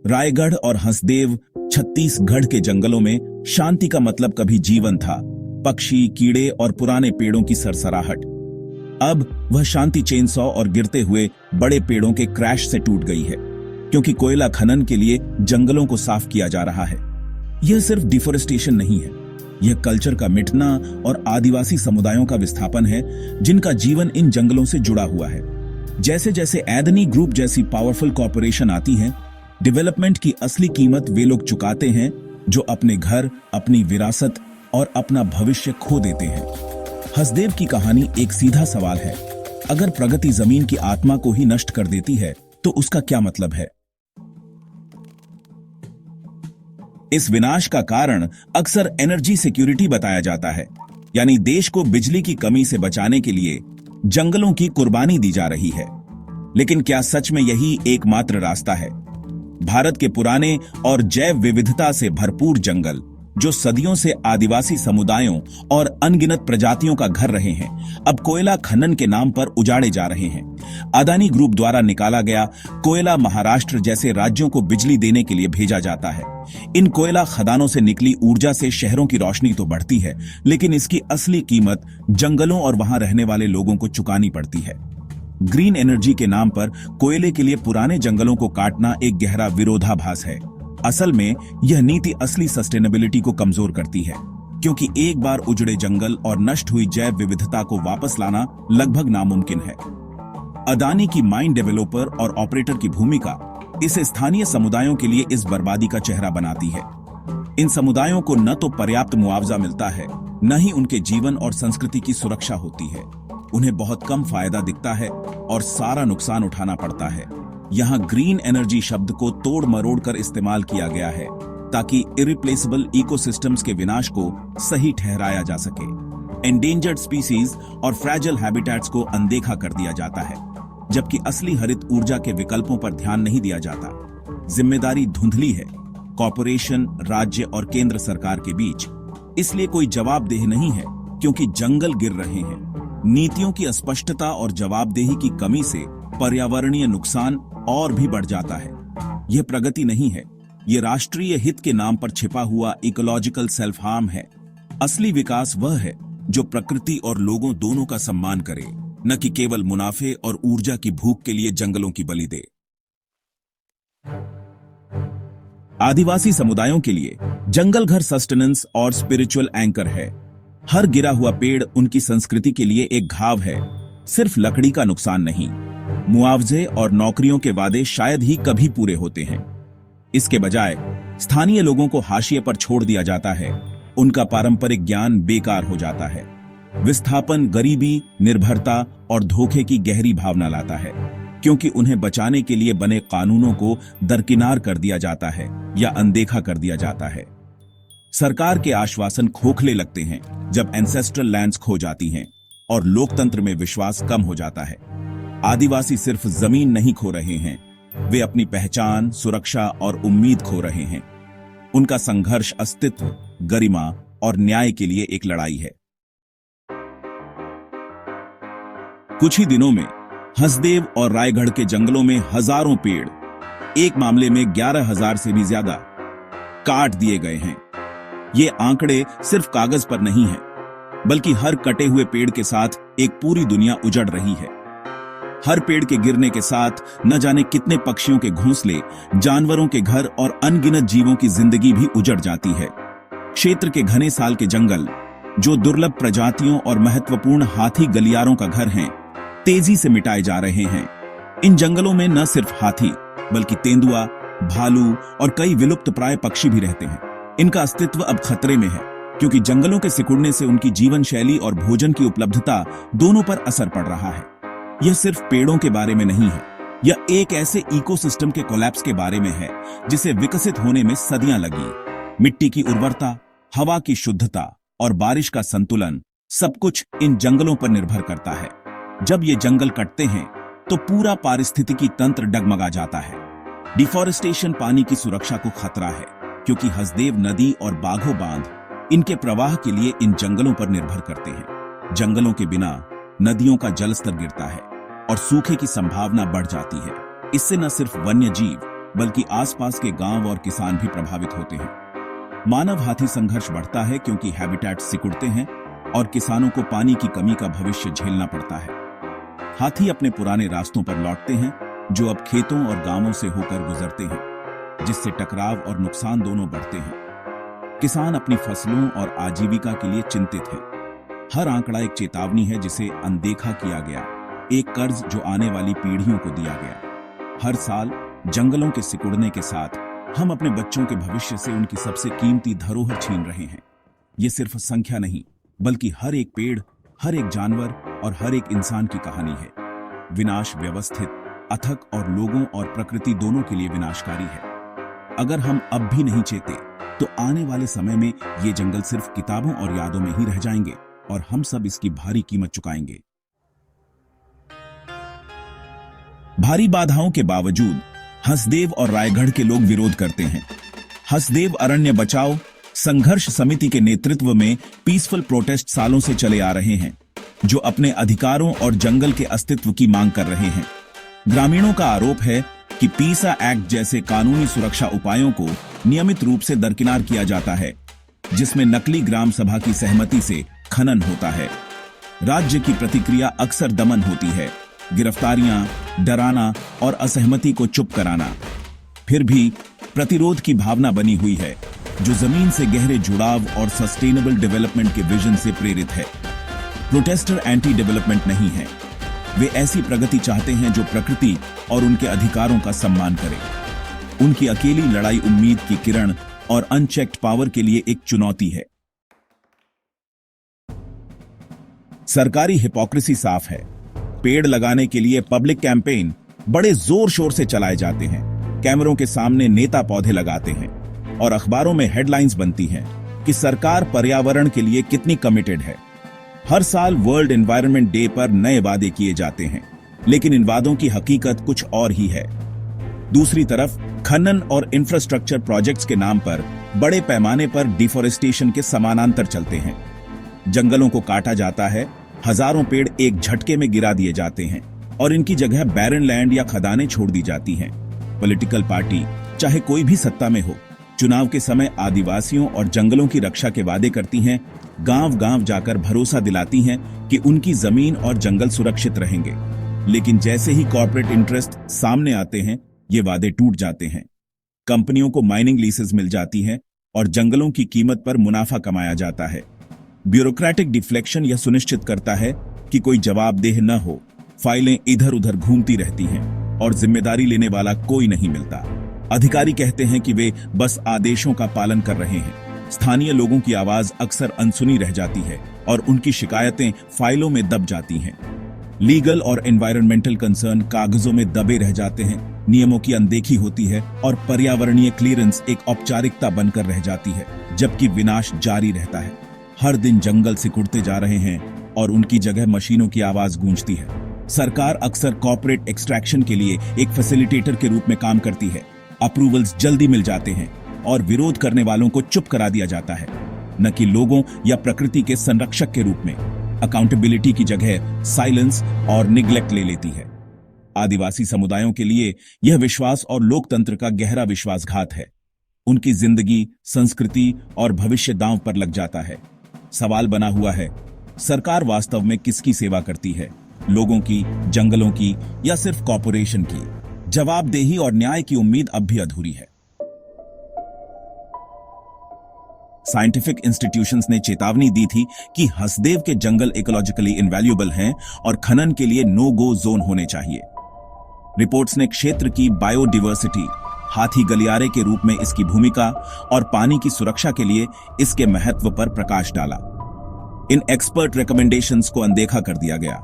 रायगढ़ और हंसदेव छत्तीसगढ़ के जंगलों में शांति का मतलब कभी जीवन था, पक्षी, कीड़े और पुराने पेड़ों की सरसराहट। अब वह शांति चेनसॉ और गिरते हुए बड़े पेड़ों के क्रैश से टूट गई है, क्योंकि कोयला खनन के लिए जंगलों को साफ किया जा रहा है। यह सिर्फ डिफोरेस्टेशन नहीं है, यह कल्चर का मिटना और आदिवासी समुदायों का विस्थापन है, जिनका जीवन इन जंगलों से जुड़ा हुआ है। जैसे जैसे एदनी ग्रुप जैसी पावरफुल कॉरपोरेशन आती है, डेवलपमेंट की असली कीमत वे लोग चुकाते हैं जो अपने घर, अपनी विरासत और अपना भविष्य खो देते हैं। हंसदेव की कहानी एक सीधा सवाल है, अगर प्रगति जमीन की आत्मा को ही नष्ट कर देती है तो उसका क्या मतलब है? इस विनाश का कारण अक्सर एनर्जी सिक्योरिटी बताया जाता है, यानी देश को बिजली की कमी से बचाने के लिए जंगलों की कुर्बानी दी जा रही है। लेकिन क्या सच में यही एकमात्र रास्ता है? भारत के पुराने और जैव विविधता से भरपूर जंगल, जो सदियों से आदिवासी समुदायों और अनगिनत प्रजातियों का घर रहे हैं, अब कोयला खनन के नाम पर उजाड़े जा रहे हैं। अदानी ग्रुप द्वारा निकाला गया कोयला महाराष्ट्र जैसे राज्यों को बिजली देने के लिए भेजा जाता है। इन कोयला खदानों से निकली ऊर्जा से शहरों की रोशनी तो बढ़ती है, लेकिन इसकी असली कीमत जंगलों और वहां रहने वाले लोगों को चुकानी पड़ती है। ग्रीन एनर्जी के नाम पर कोयले के लिए पुराने जंगलों को काटना एक गहरा विरोधाभास है। असल में यह नीति असली सस्टेनेबिलिटी को कमजोर करती है, क्योंकि एक बार उजड़े जंगल और नष्ट हुई जैव विविधता को वापस लाना लगभग नामुमकिन है। अदानी की माइन डेवलपर और ऑपरेटर की भूमिका इस स्थानीय समुदायों के लिए इस बर्बादी का चेहरा बनाती है। इन समुदायों को न तो पर्याप्त मुआवजा मिलता है, न ही उनके जीवन और संस्कृति की सुरक्षा होती है। उन्हें बहुत कम फायदा दिखता है और सारा नुकसान उठाना पड़ता है। यहाँ ग्रीन एनर्जी शब्द को तोड़ मरोड़ कर इस्तेमाल किया गया है ताकि इरिप्लेसेबल इकोसिस्टम्स के विनाश को सही ठहराया जा सके। एंडेंजर्ड स्पीसीज और फ्रैजाइल हैबिटेट्स को अनदेखा कर दिया जाता है, जबकि असली हरित ऊर्जा के विकल्पों पर ध्यान नहीं दिया जाता। जिम्मेदारी धुंधली है कॉरपोरेशन, राज्य और केंद्र सरकार के बीच। इसलिए कोई जवाबदेह नहीं है, क्योंकि जंगल गिर रहे हैं। नीतियों की अस्पष्टता और जवाबदेही की कमी से पर्यावरणीय नुकसान और भी बढ़ जाता है। यह प्रगति नहीं है, यह राष्ट्रीय हित के नाम पर छिपा हुआ इकोलॉजिकल सेल्फ हार्म है। असली विकास वह है जो प्रकृति और लोगों दोनों का सम्मान करे, न कि केवल मुनाफे और ऊर्जा की भूख के लिए जंगलों की बलि दे। आदिवासी समुदायों के लिए जंगल घर सस्टेनेंस और स्पिरिचुअल एंकर है। हर गिरा हुआ पेड़ उनकी संस्कृति के लिए एक घाव है, सिर्फ लकड़ी का नुकसान नहीं। मुआवजे और नौकरियों के वादे शायद ही कभी पूरे होते हैं। इसके बजाय स्थानीय लोगों को हाशिए पर छोड़ दिया जाता है। उनका पारंपरिक ज्ञान बेकार हो जाता है। विस्थापन गरीबी, निर्भरता और धोखे की गहरी भावना लाता है, क्योंकि उन्हें बचाने के लिए बने कानूनों को दरकिनार कर दिया जाता है या अनदेखा कर दिया जाता है। सरकार के आश्वासन खोखले लगते हैं जब एंसेस्ट्रल लैंड्स खो जाती हैं और लोकतंत्र में विश्वास कम हो जाता है। आदिवासी सिर्फ जमीन नहीं खो रहे हैं, वे अपनी पहचान, सुरक्षा और उम्मीद खो रहे हैं। उनका संघर्ष अस्तित्व, गरिमा और न्याय के लिए एक लड़ाई है। कुछ ही दिनों में हंसदेव और रायगढ़ के जंगलों में हजारों पेड़, एक मामले में 11,000 से भी ज्यादा, काट दिए गए हैं। ये आंकड़े सिर्फ कागज पर नहीं है, बल्कि हर कटे हुए पेड़ के साथ एक पूरी दुनिया उजड़ रही है। हर पेड़ के गिरने के साथ न जाने कितने पक्षियों के घोंसले, जानवरों के घर और अनगिनत जीवों की जिंदगी भी उजड़ जाती है। क्षेत्र के घने साल के जंगल, जो दुर्लभ प्रजातियों और महत्वपूर्ण हाथी गलियारों का घर हैं, तेजी से मिटाए जा रहे हैं। इन जंगलों में न सिर्फ हाथी, बल्कि तेंदुआ, भालू और कई विलुप्त प्राय पक्षी भी रहते हैं। इनका अस्तित्व अब खतरे में है, क्योंकि जंगलों के सिकुड़ने से उनकी जीवन शैली और भोजन की उपलब्धता दोनों पर असर पड़ रहा है। यह सिर्फ पेड़ों के बारे में नहीं है, यह एक ऐसे इकोसिस्टम के कोलैप्स के बारे में है जिसे विकसित होने में सदियां लगी। मिट्टी की उर्वरता, हवा की शुद्धता और बारिश का संतुलन, सब कुछ इन जंगलों पर निर्भर करता है। जब ये जंगल कटते हैं तो पूरा पारिस्थितिकी तंत्र डगमगा जाता है। डिफॉरेस्टेशन पानी की सुरक्षा को खतरा है, क्योंकि हंसदेव नदी और बाघों बांध इनके प्रवाह के लिए इन जंगलों पर निर्भर करते हैं। जंगलों के बिना नदियों का जलस्तर गिरता है और सूखे की संभावना बढ़ जाती है। इससे न सिर्फ वन्य जीव बल्कि आसपास के गांव और किसान भी प्रभावित होते हैं। मानव हाथी संघर्ष बढ़ता है क्योंकि हैबिटेट सिकुड़ते हैं और किसानों को पानी की कमी का भविष्य झेलना पड़ता है। हाथी अपने पुराने रास्तों पर लौटते हैं, जो अब खेतों और गांवों से होकर गुजरते हैं, जिससे टकराव और नुकसान दोनों बढ़ते हैं। किसान अपनी फसलों और आजीविका के लिए चिंतित है। हर आंकड़ा एक चेतावनी है जिसे अनदेखा किया गया, एक कर्ज जो आने वाली पीढ़ियों को दिया गया। हर साल जंगलों के सिकुड़ने के साथ हम अपने बच्चों के भविष्य से उनकी सबसे कीमती धरोहर छीन रहे हैं। ये सिर्फ संख्या नहीं, बल्कि हर एक पेड़, हर एक जानवर और हर एक इंसान की कहानी है। विनाश व्यवस्थित, अथक और लोगों और प्रकृति दोनों के लिए विनाशकारी है। अगर हम अब भी नहीं चेते तो आने वाले समय में ये जंगल सिर्फ किताबों और यादों में ही रह जाएंगे और हम सब इसकी भारी कीमत चुकाएंगे। भारी बाधाओं के बावजूद हसदेव और रायगढ़ के लोग विरोध करते हैं। हसदेव अरण्य बचाओ संघर्ष समिति के नेतृत्व में पीसफुल प्रोटेस्ट सालों से चले आ रहे हैं, जो अपने अधिकारों और जंगल के अस्तित्व की मांग कर रहे हैं। ग्रामीणों का आरोप है कि पीसा एक्ट जैसे कानूनी सुरक्षा उपायों को नियमित रूप से दरकिनार किया जाता है, जिसमें नकली ग्राम सभा की सहमति से खनन होता है। राज्य की प्रतिक्रिया अक्सर दमन होती है, गिरफ्तारियां, डराना और असहमति को चुप कराना। फिर भी प्रतिरोध की भावना बनी हुई है, जो जमीन से गहरे जुड़ाव और सस्टेनेबल डेवलपमेंट के विजन से प्रेरित है। प्रोटेस्टर एंटी डेवलपमेंट नहीं है, वे ऐसी प्रगति चाहते हैं जो प्रकृति और उनके अधिकारों का सम्मान करे। उनकी अकेली लड़ाई उम्मीद की किरण और अनचेक्ड पावर के लिए एक चुनौती है। सरकारी हिपोक्रेसी साफ है। पेड़ लगाने के लिए पब्लिक कैंपेन बड़े जोर शोर से चलाए जाते हैं, कैमरों के सामने नेता पौधे लगाते हैं और अखबारों में हेडलाइंस बनती हैं कि सरकार पर्यावरण के लिए कितनी कमिटेड है। हर साल वर्ल्ड एनवायरनमेंट डे पर नए वादे किए जाते हैं, लेकिन इन वादों की हकीकत कुछ और ही है। दूसरी तरफ खनन और इंफ्रास्ट्रक्चर प्रोजेक्ट्स के नाम पर बड़े पैमाने पर डिफोरेस्टेशन के समानांतर चलते हैं। जंगलों को काटा जाता है, हजारों पेड़ एक झटके में गिरा दिए जाते हैं और इनकी जगह बैरन लैंड या खदानें छोड़ दी जाती हैं। पॉलिटिकल पार्टी चाहे कोई भी सत्ता में हो, चुनाव के समय आदिवासियों और जंगलों की रक्षा के वादे करती हैं, गांव-गांव जाकर भरोसा दिलाती हैं कि उनकी जमीन और जंगल सुरक्षित रहेंगे। लेकिन जैसे ही कॉर्पोरेट इंटरेस्ट सामने आते हैं, ये वादे टूट जाते हैं। कंपनियों को माइनिंग लीसेस मिल जाती हैं और जंगलों की कीमत पर मुनाफा कमाया जाता है। ब्यूरोक्रेटिक डिफ्लेक्शन यह सुनिश्चित करता है कि कोई जवाबदेह न हो, फाइलें इधर उधर घूमती रहती हैं और जिम्मेदारी लेने वाला कोई नहीं मिलता। अधिकारी कहते हैं कि वे बस आदेशों का पालन कर रहे हैं। स्थानीय लोगों की आवाज अक्सर अनसुनी रह जाती है और उनकी शिकायतें फाइलों में दब जाती हैं। लीगल और एनवायरमेंटल कंसर्न कागजों में दबे रह जाते हैं, नियमों की अनदेखी होती है और पर्यावरणीय क्लियरेंस एक औपचारिकता बनकर रह जाती है, जबकि विनाश जारी रहता है। हर दिन जंगल सिकुड़ते जा रहे हैं और उनकी जगह मशीनों की आवाज गूंजती है। सरकार अक्सर कॉर्पोरेट एक्सट्रैक्शन के लिए एक फैसिलिटेटर के रूप में काम करती है। अप्रूवल्स जल्दी मिल जाते हैं और विरोध करने वालों को चुप करा दिया जाता है, न कि लोगों या प्रकृति के संरक्षक के रूप में। अकाउंटेबिलिटी की जगह साइलेंस और निग्लेक्ट ले लेती है। आदिवासी समुदायों के लिए यह विश्वास और लोकतंत्र का गहरा विश्वासघात है। उनकी जिंदगी, संस्कृति और भविष्य दांव पर लग जाता है। सवाल बना हुआ है, सरकार वास्तव में किसकी सेवा करती है? लोगों की, जंगलों की या सिर्फ कॉर्पोरेशन की? जवाबदेही और न्याय की उम्मीद अब भी अधूरी है। साइंटिफिक इंस्टीट्यूशंस ने चेतावनी दी थी कि हसदेव के जंगल इकोलॉजिकली इनवैल्यूएबल हैं और खनन के लिए नो गो जोन होने चाहिए। रिपोर्ट्स ने क्षेत्र की बायोडिवर्सिटी, हाथी गलियारे के रूप में इसकी भूमिका और पानी की सुरक्षा के लिए इसके महत्व पर प्रकाश डाला। इन एक्सपर्ट रिकमेंडेशंस को अनदेखा कर दिया गया।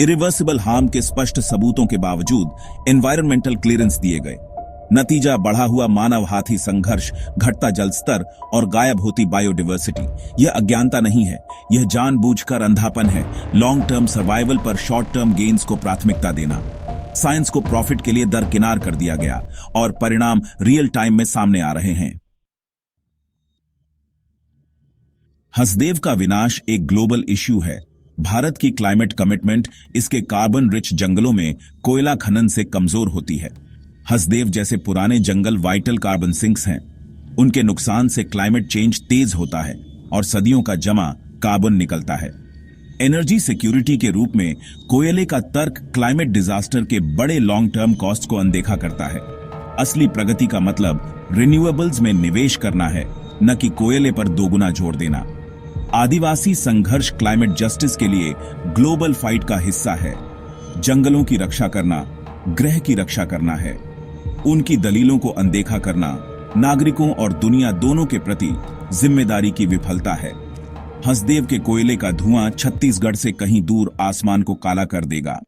इरिवर्सिबल हार्म के स्पष्ट सबूतों के बावजूद एनवायरमेंटल क्लियरेंस दिए गए। नतीजा बढ़ा हुआ मानव हाथी संघर्ष, घटता जल स्तर और गायब होती बायोडिवर्सिटी। यह अज्ञानता नहीं है, यह जानबूझकर अंधापन है। लॉन्ग टर्म सर्वाइवल पर शॉर्ट टर्म गेन्स को प्राथमिकता देना। साइंस को प्रॉफिट के लिए दरकिनार कर दिया गया और परिणाम रियल टाइम में सामने आ रहे हैं। हसदेव का विनाश एक ग्लोबल इश्यू है। भारत की क्लाइमेट कमिटमेंट इसके कार्बन रिच जंगलों में कोयला खनन से कमजोर होती है। हसदेव जैसे पुराने जंगल वाइटल कार्बन सिंक्स हैं। उनके नुकसान से क्लाइमेट चेंज तेज होता है और सदियों का जमा कार्बन निकलता है। एनर्जी सिक्योरिटी के रूप में कोयले का तर्क क्लाइमेट डिजास्टर के बड़े लॉन्ग टर्म कॉस्ट को अनदेखा करता है। असली प्रगति का मतलब रिन्यूएबल्स में निवेश करना है, न कि कोयले पर दोगुना जोर देना। आदिवासी संघर्ष क्लाइमेट जस्टिस के लिए ग्लोबल फाइट का हिस्सा है। जंगलों की रक्षा करना ग्रह की रक्षा करना है। उनकी दलीलों को अनदेखा करना नागरिकों और दुनिया दोनों के प्रति जिम्मेदारी की विफलता है। हसदेव के कोयले का धुआं छत्तीसगढ़ से कहीं दूर आसमान को काला कर देगा।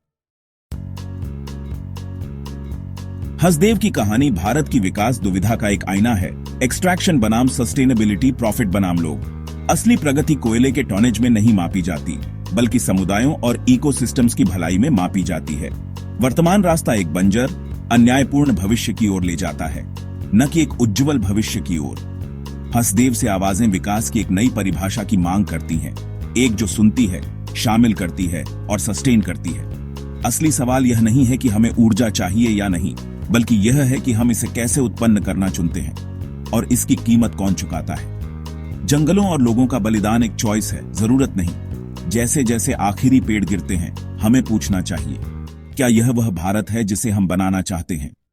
हसदेव की कहानी भारत की विकास दुविधा का एक आईना है। एक्सट्रैक्शन बनाम सस्टेनेबिलिटी, प्रॉफिट बनाम लोग। असली प्रगति कोयले के टॉनेज में नहीं मापी जाती, बल्कि समुदायों और इकोसिस्टम्स की भलाई में मापी जाती है। वर्तमान रास्ता एक बंजर, अन्यायपूर्ण भविष्य की ओर ले जाता है, न कि एक उज्जवल भविष्य की ओर। हसदेव से आवाजें विकास की एक नई परिभाषा की मांग करती हैं, एक जो सुनती है, शामिल करती है और सस्टेन करती है। असली सवाल यह नहीं है कि हमें ऊर्जा चाहिए या नहीं, बल्कि यह है कि हम इसे कैसे उत्पन्न करना चुनते हैं और इसकी कीमत कौन चुकाता है। जंगलों और लोगों का बलिदान एक चॉइस है, जरूरत नहीं। जैसे जैसे आखिरी पेड़ गिरते हैं, हमें पूछना चाहिए, क्या यह वह भारत है जिसे हम बनाना चाहते हैं?